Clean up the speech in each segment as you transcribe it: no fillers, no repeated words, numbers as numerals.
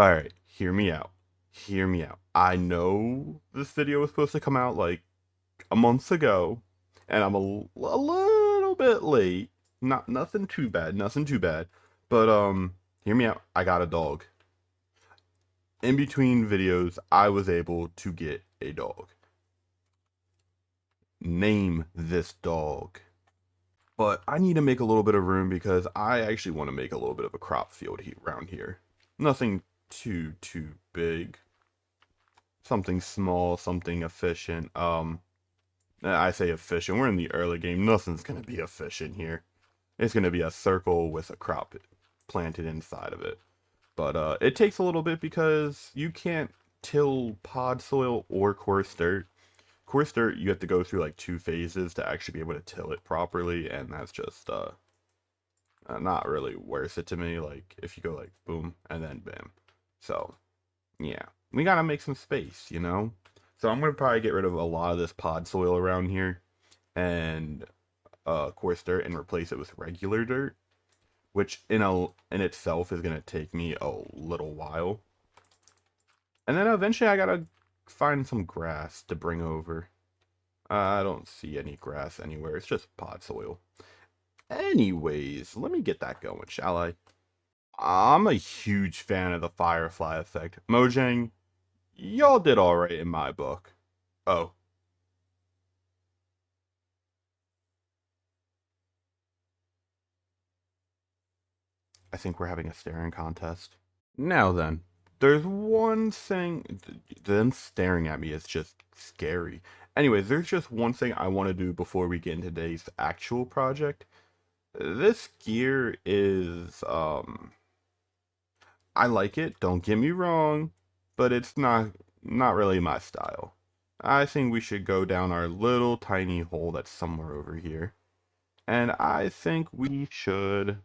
Alright, hear me out. Hear me out. I know this video was supposed to come out like a month ago, and I'm a little bit late. Nothing too bad, nothing too bad. But hear me out. I got a dog. In between videos, I was able to get a dog. Name this dog. But I need to make a little bit of room because I actually want to make a little bit of a crop field around here. Nothing too big. Something small, something efficient. I say efficient. We're in the early game. Nothing's gonna be efficient here. It's gonna be a circle with a crop planted inside of it. But it takes a little bit because you can't till pod soil or coarse dirt. Coarse dirt, you have to go through like 2 phases to actually be able to till it properly, and that's just not really worth it to me. Like if you go like boom and then bam. So yeah, we gotta make some space, you know? So I'm gonna probably get rid of a lot of this pod soil around here and coarse dirt and replace it with regular dirt, which in itself is gonna take me a little while. And then eventually I gotta find some grass to bring over. I don't see any grass anywhere. It's just pod soil. Anyways, let me get that going, shall I? I'm a huge fan of the firefly effect. Mojang, y'all did alright in my book. Oh, I think we're having a staring contest. Now then, there's one thing. Them staring at me is just scary. Anyways, there's just one thing I want to do before we get into today's actual project. This gear is, I like it, don't get me wrong, but it's not really my style. I think we should go down our little tiny hole that's somewhere over here. And I think we should.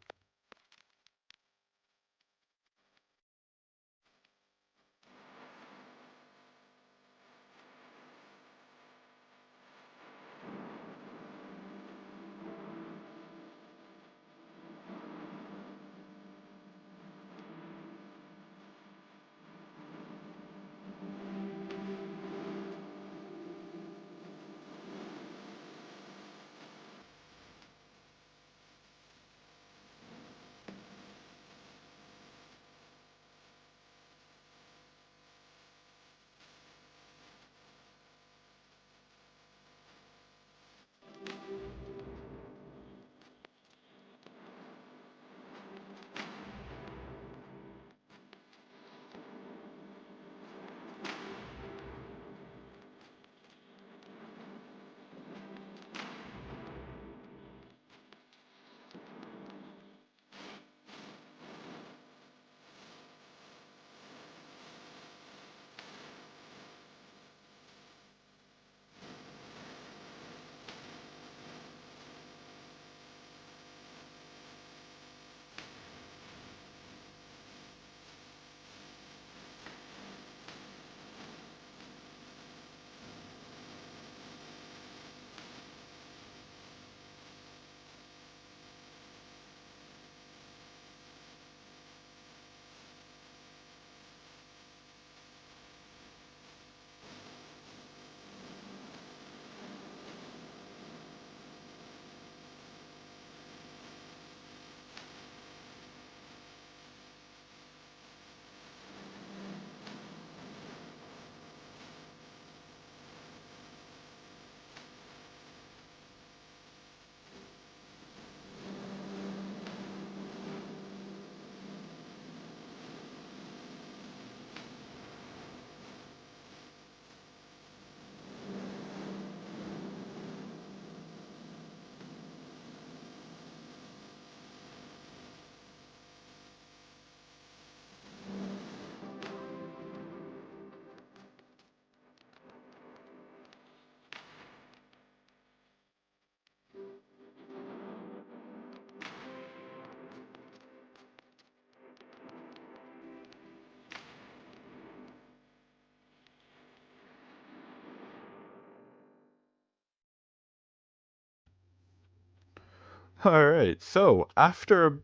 Alright, so after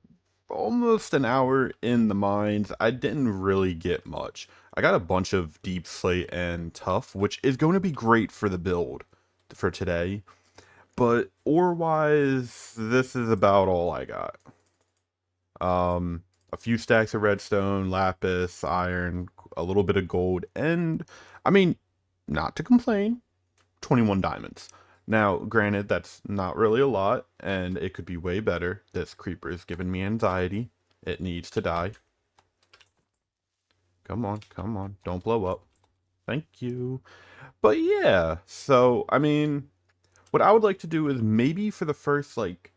almost an hour in the mines. I didn't really get much. I got a bunch of deep slate and tough, which is going to be great for the build for today. But ore-wise, this is about all I got. A few stacks of redstone, lapis, iron, a little bit of gold, and I mean, not to complain, 21 diamonds. Now, granted, that's not really a lot, and it could be way better. This creeper is giving me anxiety. It needs to die. Come on, come on, don't blow up. Thank you. But yeah, so, I mean, what I would like to do is maybe for the first, like,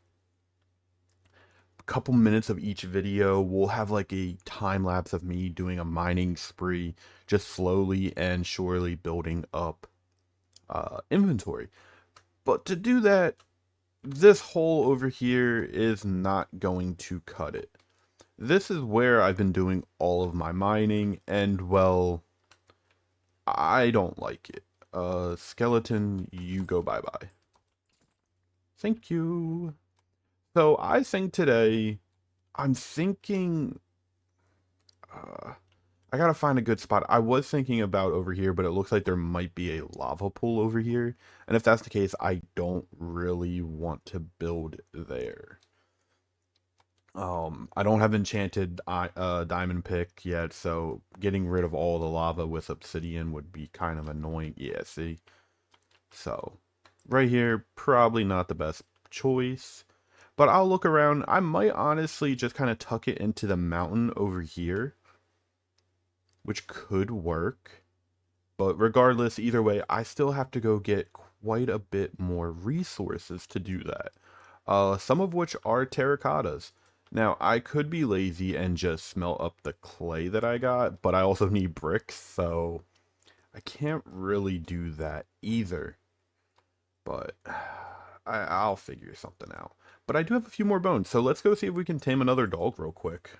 couple minutes of each video, we'll have like a time lapse of me doing a mining spree, just slowly and surely building up inventory. But to do that, this hole over here is not going to cut it. This is where I've been doing all of my mining, and well, I don't like it. Skeleton, you go bye-bye. Thank you. So I think today, I'm thinking, I gotta find a good spot. I was thinking about over here, but it looks like there might be a lava pool over here. And if that's the case, I don't really want to build there. I don't have enchanted diamond pick yet, so getting rid of all the lava with obsidian would be kind of annoying. Yeah, see? So, right here, probably not the best choice. But I'll look around. I might honestly just kind of tuck it into the mountain over here, which could work. But regardless, either way, I still have to go get quite a bit more resources to do that. Some of which are terracottas. Now, I could be lazy and just smelt up the clay that I got, but I also need bricks, so I can't really do that either. But I'll figure something out. But I do have a few more bones, so let's go see if we can tame another dog real quick.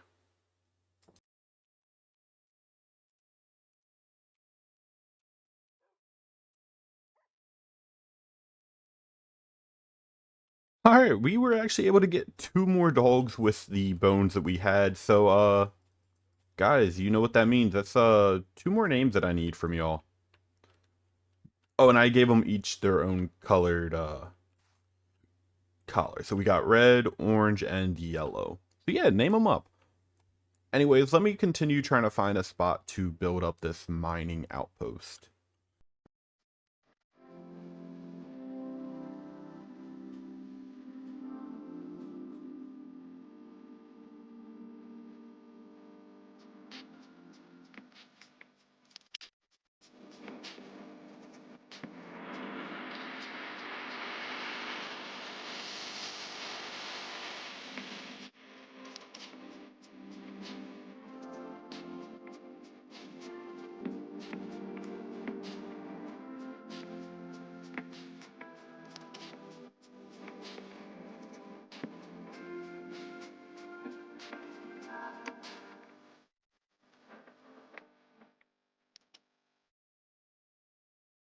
Alright, we were actually able to get 2 more dogs with the bones that we had, so, guys, you know what that means. That's, 2 more names that I need from y'all. Oh, and I gave them each their own colored, collar. So we got red, orange, and yellow. So yeah, name them up. Anyways, let me continue trying to find a spot to build up this mining outpost.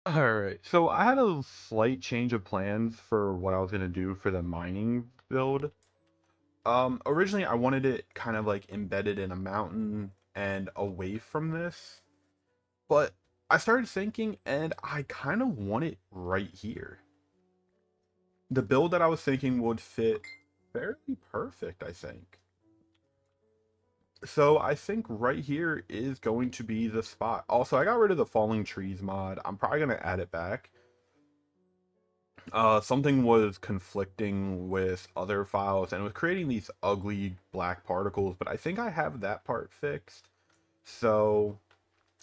Alright, so I had a slight change of plans for what I was going to do for the mining build. Originally I wanted it kind of like embedded in a mountain and away from this, but I started thinking and I kind of want it right here. The build that I was thinking would fit fairly perfect, I think. So I think right here is going to be the spot. Also, I got rid of the falling trees mod. I'm probably going to add it back. Something was conflicting with other files and it was creating these ugly black particles, but I think I have that part fixed. So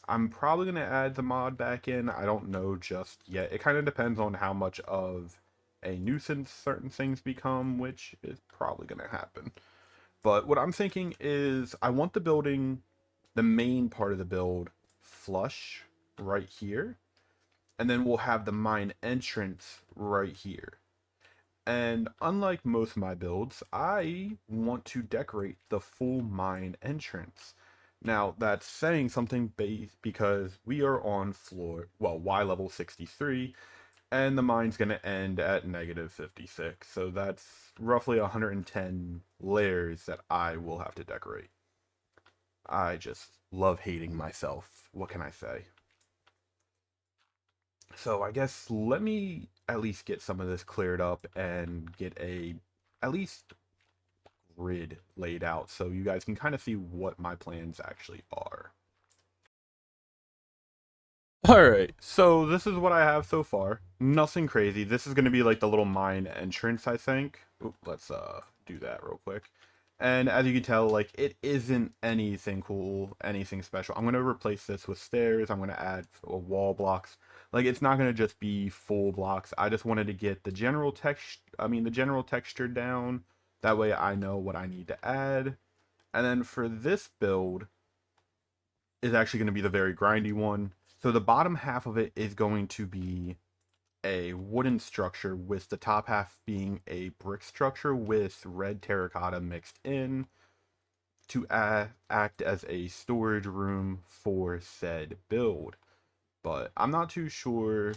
I'm probably going to add the mod back in. I don't know just yet. It kind of depends on how much of a nuisance certain things become, which is probably going to happen. But what I'm thinking is I want the building, the main part of the build, flush right here. And then we'll have the mine entrance right here. And unlike most of my builds, I want to decorate the full mine entrance. Now, that's saying something because we are on floor, well, Y level 63, and the mine's going to end at negative 56. So that's roughly 110 layers that I will have to decorate. I just love hating myself. What can I say? So I guess let me at least get some of this cleared up and get a at least grid laid out so you guys can kind of see what my plans actually are. Alright, so this is what I have so far. Nothing crazy. This is going to be like the little mine entrance, I think. Oop, let's do that real quick. And as you can tell, like, it isn't anything cool, anything special. I'm going to replace this with stairs. I'm going to add wall blocks. Like, it's not going to just be full blocks. I just wanted to get the general text, the general texture down. That way I know what I need to add. And then for this build, is actually going to be the very grindy one. So the bottom half of it is going to be a wooden structure with the top half being a brick structure with red terracotta mixed in to act as a storage room for said build. But I'm not too sure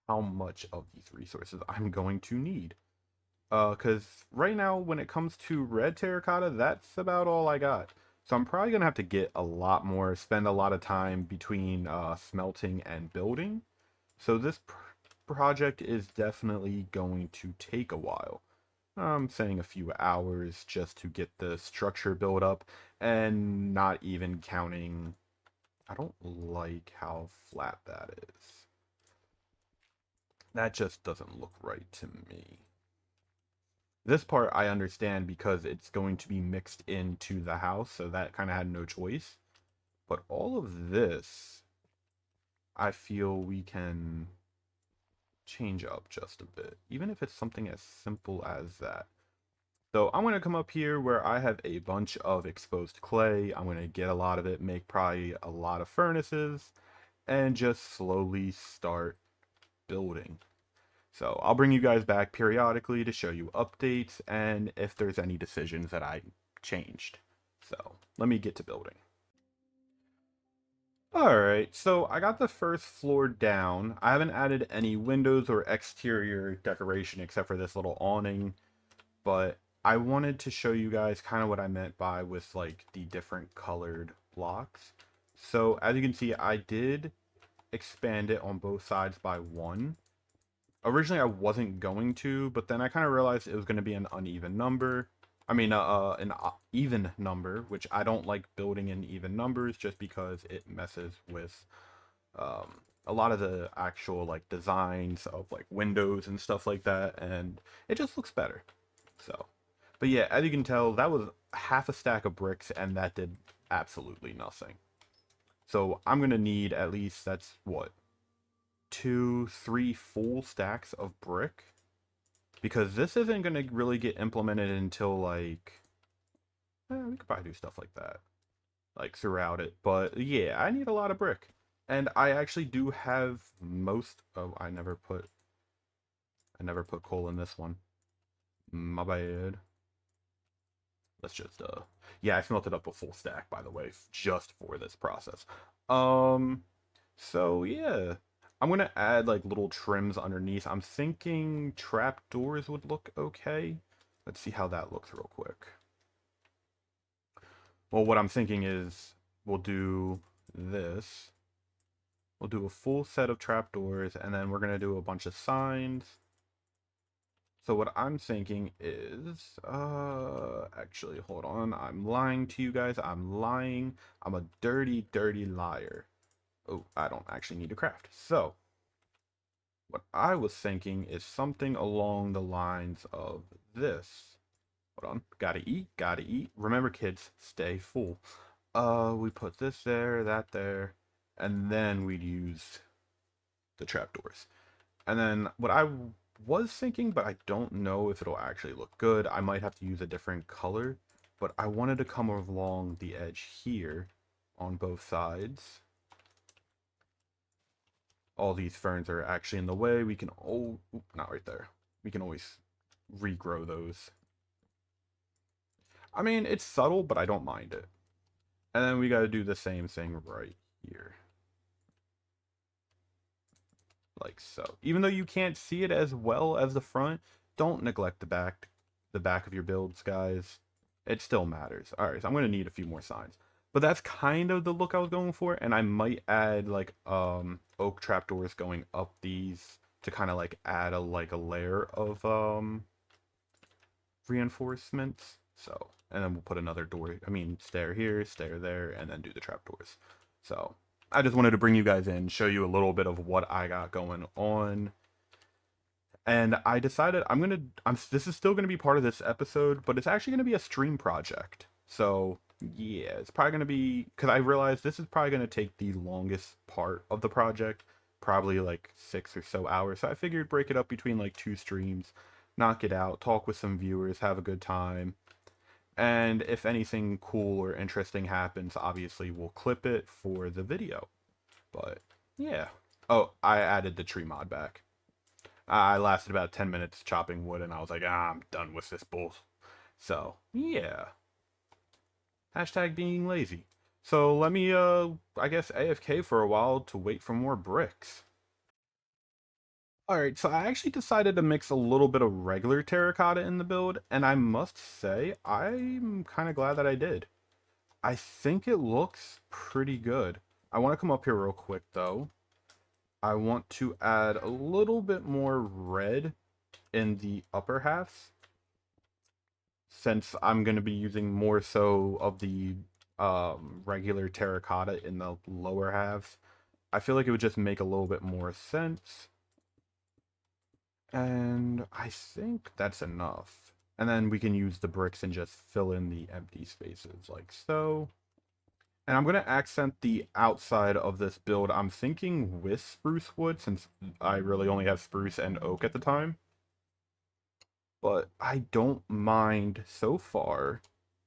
how much of these resources I'm going to need. Because right now, when it comes to red terracotta, that's about all I got. So I'm probably going to have to get a lot more, spend a lot of time between smelting and building. So this project is definitely going to take a while. I'm saying a few hours just to get the structure built up, and not even counting... I don't like how flat that is. That just doesn't look right to me. This part I understand because it's going to be mixed into the house, so that kind of had no choice. But all of this, I feel we can change up just a bit, even if it's something as simple as that. So I'm going to come up here where I have a bunch of exposed clay. I'm going to get a lot of it, make probably a lot of furnaces, and just slowly start building. So I'll bring you guys back periodically to show you updates and if there's any decisions that I changed. So let me get to building. Alright, so I got the first floor down. I haven't added any windows or exterior decoration except for this little awning, but I wanted to show you guys kind of what I meant by with like the different colored blocks. So as you can see, I did expand it on both sides by one. Originally, I wasn't going to, but then I kind of realized it was going to be an uneven number. An even number, which I don't like building in even numbers just because it messes with a lot of the actual like designs of like windows and stuff like that, and it just looks better. So, but yeah, as you can tell, that was half a stack of bricks, and that did absolutely nothing. So I'm gonna need at least, that's what, 2, 3 full stacks of brick, because this isn't going to really get implemented until like we could probably do stuff like that like throughout it, but yeah, I need a lot of brick, and I actually do have most... oh, I never put coal in this one, my bad. Let's just yeah, I smelted up a full stack, by the way, just for this process. So yeah, I'm gonna add like little trims underneath. I'm thinking trapdoors would look okay. Let's see how that looks real quick. Well, what I'm thinking is we'll do this. We'll do a full set of trapdoors, and then we're gonna do a bunch of signs. So what I'm thinking is, actually, hold on. I'm lying to you guys. I'm lying. I'm a dirty, dirty liar. Oh, I don't actually need to craft. So, what I was thinking is something along the lines of this. Hold on. Gotta eat, gotta eat. Remember, kids, stay full. We put this there, that there, and then we'd use the trapdoors. And then what I was thinking, but I don't know if it'll actually look good, I might have to use a different color, but I wanted to come along the edge here on both sides. All these ferns are actually in the way. We can... oh, not right there. We can always regrow those. I mean, it's subtle, but I don't mind it. And then we got to do the same thing right here. like so. Even though you can't see it as well as the front, don't neglect the back of your builds, guys. It still matters. All right, so I'm gonna need a few more signs, but that's kind of the look I was going for, and I might add like oak trapdoors going up these to kind of like add a layer of reinforcements. So, and then we'll put another door, I mean, stair here, stair there, and then do the trapdoors. So, I just wanted to bring you guys in, show you a little bit of what I got going on. And I decided this is still gonna be part of this episode, but it's actually gonna be a stream project. So, yeah, it's probably gonna be, because I realized this is probably gonna take the longest part of the project, probably like 6 or so hours. So I figured break it up between like 2 streams, knock it out, talk with some viewers, have a good time. And if anything cool or interesting happens, obviously we'll clip it for the video. But yeah. Oh, I added the tree mod back. I lasted about 10 minutes chopping wood and I was like, I'm done with this bull. So, yeah. Hashtag being lazy. So let me, I guess AFK for a while to wait for more bricks. Alright, so I actually decided to mix a little bit of regular terracotta in the build, and I must say, I'm kind of glad that I did. I think it looks pretty good. I want to come up here real quick, though. I want to add a little bit more red in the upper halves, since I'm going to be using more so of the regular terracotta in the lower halves. I feel like it would just make a little bit more sense. And I think that's enough. And then we can use the bricks and just fill in the empty spaces like so. And I'm going to accent the outside of this build. I'm thinking with spruce wood, since I really only have spruce and oak at the time. But I don't mind so far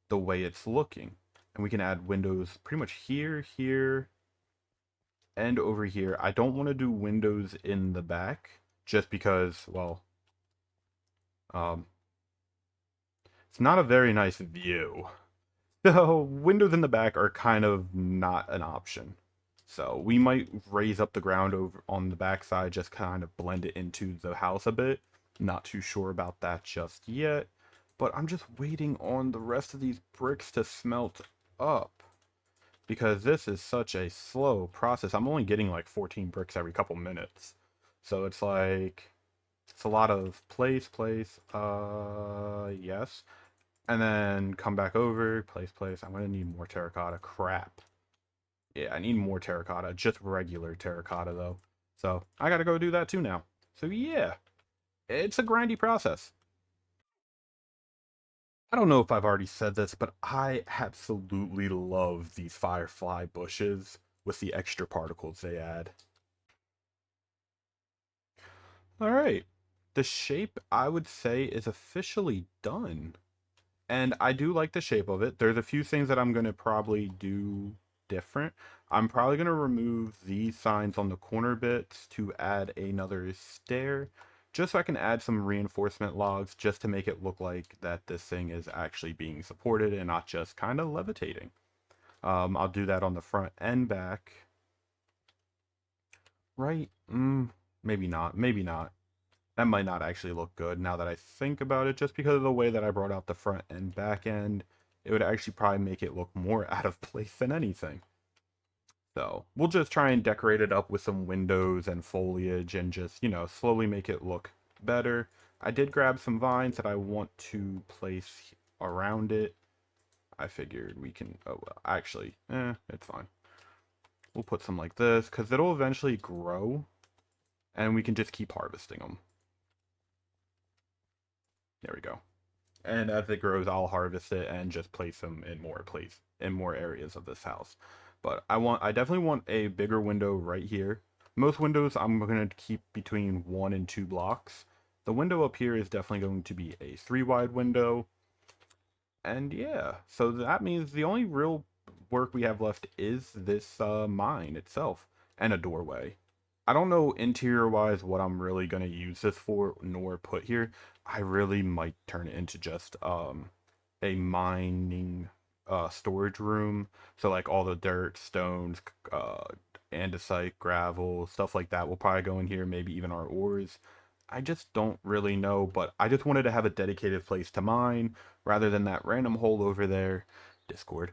the way it's looking. And we can add windows pretty much here, here, and over here. I don't want to do windows in the back, just because, well, it's not a very nice view. So windows in the back are kind of not an option. So we might raise up the ground over on the back side, just kind of blend it into the house a bit. Not too sure about that just yet. But I'm just waiting on the rest of these bricks to smelt up, because this is such a slow process. I'm only getting like 14 bricks every couple minutes. So it's like, it's a lot of place, yes. And then come back over, place. I'm gonna need more terracotta. Crap. Yeah, I need more terracotta. Just regular terracotta, though. So, I gotta go do that too now. So, yeah. It's a grindy process. I don't know if I've already said this, but I absolutely love these firefly bushes with the extra particles they add. Alright. The shape, I would say, is officially done. And I do like the shape of it. There's a few things that I'm going to probably do different. I'm probably going to remove these signs on the corner bits to add another stair, just so I can add some reinforcement logs, just to make it look like that this thing is actually being supported and not just kind of levitating. I'll do that on the front and back. Right? Maybe not. Maybe not. That might not actually look good now that I think about it, just because of the way that I brought out the front and back end. It would actually probably make it look more out of place than anything. So we'll just try and decorate it up with some windows and foliage and just, you know, slowly make it look better. I did grab some vines that I want to place around it. I figured we can, oh well, actually, it's fine. We'll put some like this, because it'll eventually grow, and we can just keep harvesting them. There we go. And as it grows, I'll harvest it and just place them in more areas of this house. But I definitely want a bigger window right here. Most windows I'm going to keep between 1 and 2 blocks. The window up here is definitely going to be a 3 wide window. And yeah, so that means the only real work we have left is this mine itself and a doorway. I don't know interior wise what I'm really going to use this for nor put here. I really might turn it into just a mining storage room. So like all the dirt, stones, andesite, gravel, stuff like that will probably go in here, maybe even our ores. I just don't really know, but I just wanted to have a dedicated place to mine rather than that random hole over there. Discord.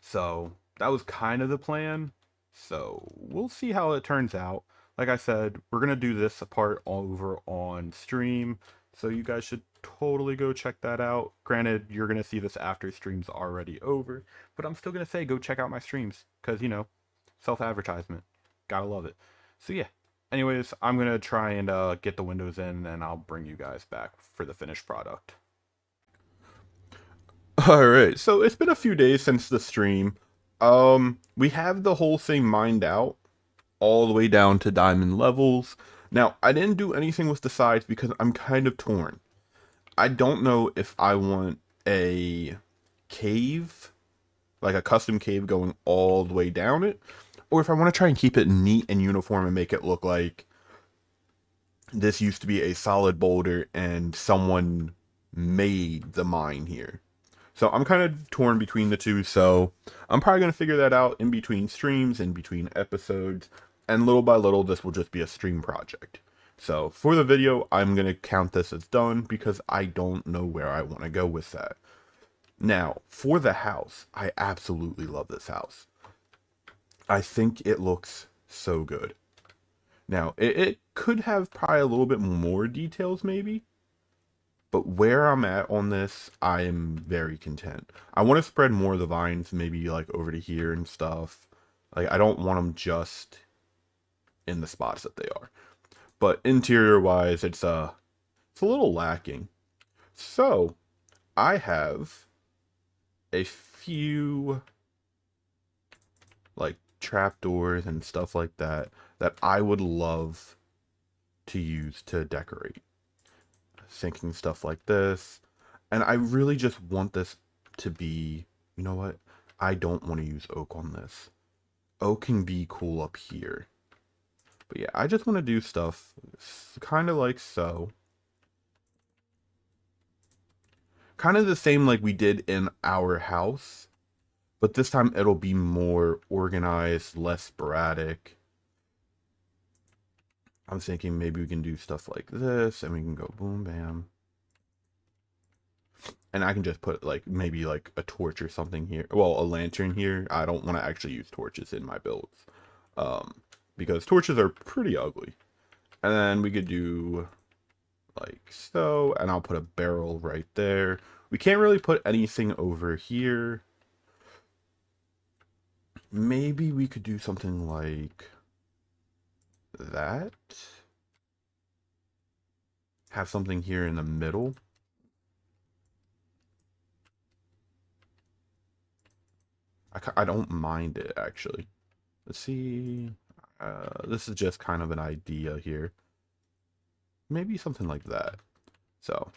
So that was kind of the plan. So we'll see how it turns out. Like I said, we're going to do this part over on stream. So you guys should totally go check that out. Granted, you're going to see this after stream's already over. But I'm still going to say go check out my streams. Because, you know, self-advertisement. Gotta love it. So yeah. Anyways, I'm going to try and get the windows in. And I'll bring you guys back for the finished product. Alright, so it's been a few days since the stream. We have the whole thing mined out, all the way down to diamond levels. Now, I didn't do anything with the sides because I'm kind of torn. I don't know if I want a cave, like a custom cave going all the way down it, or if I want to try and keep it neat and uniform and make it look like this used to be a solid boulder and someone made the mine here. So I'm kind of torn between the two, so I'm probably going to figure that out in between streams, in between episodes, and little by little this will just be a stream project. So for the video, I'm going to count this as done because I don't know where I want to go with that. Now, for the house, I absolutely love this house. I think it looks so good. Now, it could have probably a little bit more details maybe, but where I'm at on this, I am very content. I want to spread more of the vines, maybe like over to here and stuff. Like, I don't want them just in the spots that they are. But interior-wise, it's a little lacking. So, I have a few like trapdoors and stuff like that that I would love to use to decorate. Thinking stuff like this, and I really just want this to be, you know what, I don't want to use oak on this. Oak can be cool up here, but yeah, I just want to do stuff kind of like so, kind of the same like we did in our house, but this time it'll be more organized, less sporadic. I'm thinking maybe we can do stuff like this, and we can go boom, bam. And I can just put like maybe like a torch or something here. Well, a lantern here. I don't want to actually use torches in my builds. Because torches are pretty ugly. And then we could do like so. And I'll put a barrel right there. We can't really put anything over here. Maybe we could do something like that. Have something here in the middle. I don't mind it, actually. Let's see. This is just kind of an idea here. Maybe something like that. So,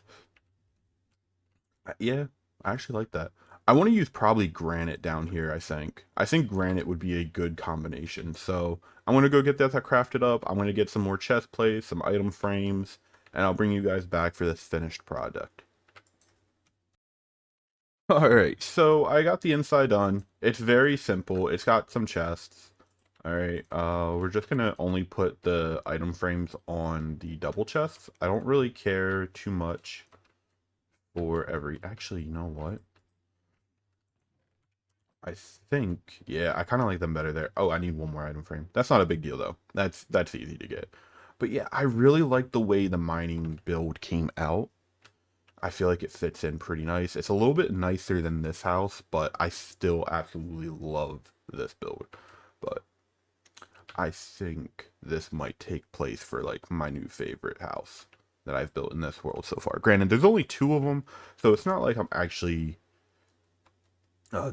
yeah, I actually like that. I want to use probably granite down here, I think. I think granite would be a good combination. So, I'm going to go get that crafted up. I'm going to get some more chest plates, some item frames, and I'll bring you guys back for this finished product. Alright, so I got the inside done. It's very simple. It's got some chests. Alright, we're just gonna only put the item frames on the double chests. I don't really care too much for every... Actually, you know what? I think... Yeah, I kind of like them better there. Oh, I need one more item frame. That's not a big deal, though. That's easy to get. But yeah, I really like the way the mining build came out. I feel like it fits in pretty nice. It's a little bit nicer than this house, but I still absolutely love this build. But I think this might take place for like my new favorite house that I've built in this world so far. Granted, there's only 2 of them, so it's not like I'm actually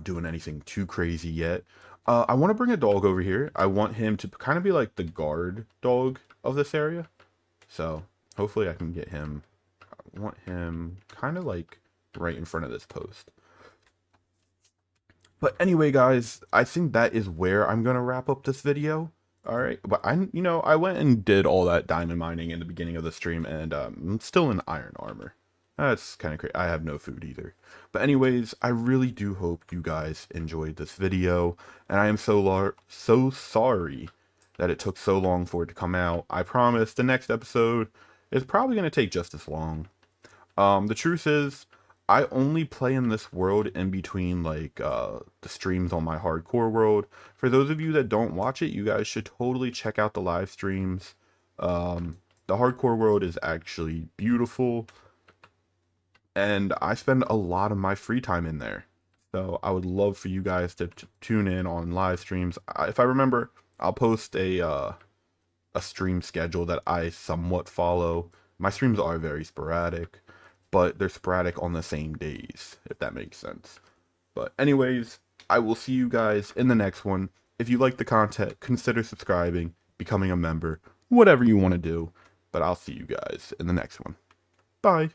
doing anything too crazy yet. I want to bring a dog over here. I want him to kind of be like the guard dog of this area. So hopefully I can get him. I want him kind of like right in front of this post. But anyway, guys, I think that is where I'm going to wrap up this video. All right. But I went and did all that diamond mining in the beginning of the stream, and I'm still in iron armor. That's kind of crazy. I have no food either. But anyways, I really do hope you guys enjoyed this video, and I am so sorry that it took so long for it to come out. I promise the next episode is probably going to take just as long. The truth is, I only play in this world in between like the streams on my hardcore world. For those of you that don't watch it, you guys should totally check out the live streams. The hardcore world is actually beautiful, and I spend a lot of my free time in there. So I would love for you guys to tune in on live streams. If I remember, I'll post a stream schedule that I somewhat follow. My streams are very sporadic, but they're sporadic on the same days, if that makes sense. But anyways, I will see you guys in the next one. If you like the content, consider subscribing, becoming a member, whatever you want to do. But I'll see you guys in the next one. Bye.